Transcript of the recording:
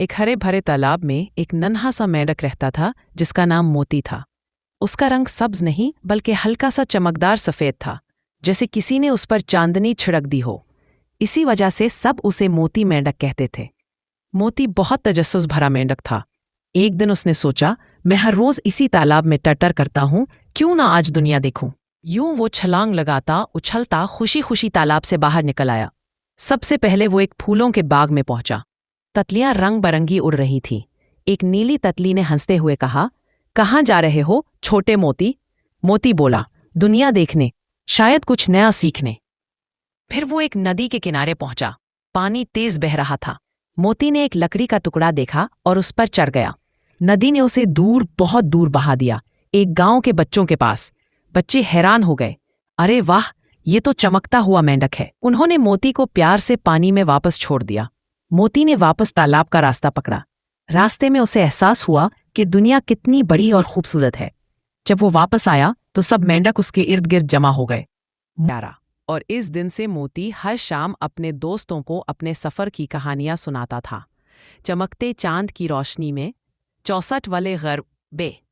एक हरे भरे तालाब में एक नन्हा सा मेंढक रहता था जिसका नाम मोती था। उसका रंग सब्ज नहीं बल्कि हल्का सा चमकदार सफेद था, जैसे किसी ने उस पर चांदनी छिड़क दी हो। इसी वजह से सब उसे मोती मेंढक कहते थे। मोती बहुत तजस्सुस भरा मेंढक था। एक दिन उसने सोचा, मैं हर रोज इसी तालाब में टटर करता हूँ, क्यों ना आज दुनिया देखूं। यूं वो छलांग लगाता उछलता खुशी खुशी तालाब से बाहर निकल आया। सबसे पहले वो एक फूलों के बाग में पहुंचा। ततलियां रंग बरंगी उड़ रही थीं। एक नीली ततली ने हंसते हुए कहा, कहाँ जा रहे हो छोटे मोती? मोती बोला, दुनिया देखने, शायद कुछ नया सीखने। फिर वो एक नदी के किनारे पहुंचा। पानी तेज बह रहा था। मोती ने एक लकड़ी का टुकड़ा देखा और उस पर चढ़ गया। नदी ने उसे दूर, बहुत दूर बहा दिया, एक गांव के बच्चों के पास। बच्चे हैरान हो गए। अरे वाह, ये तो चमकता हुआ मेंढक है। उन्होंने मोती को प्यार से पानी में वापस छोड़ दिया। मोती ने वापस तालाब का रास्ता पकड़ा। रास्ते में उसे एहसास हुआ कि दुनिया कितनी बड़ी और खूबसूरत है। जब वो वापस आया तो सब मेंढक उसके इर्द गिर्द जमा हो गए। प्यारा। और इस दिन से मोती हर शाम अपने दोस्तों को अपने सफर की कहानियां सुनाता था। चमकते चांद की रोशनी में 64 वाले गर्व बे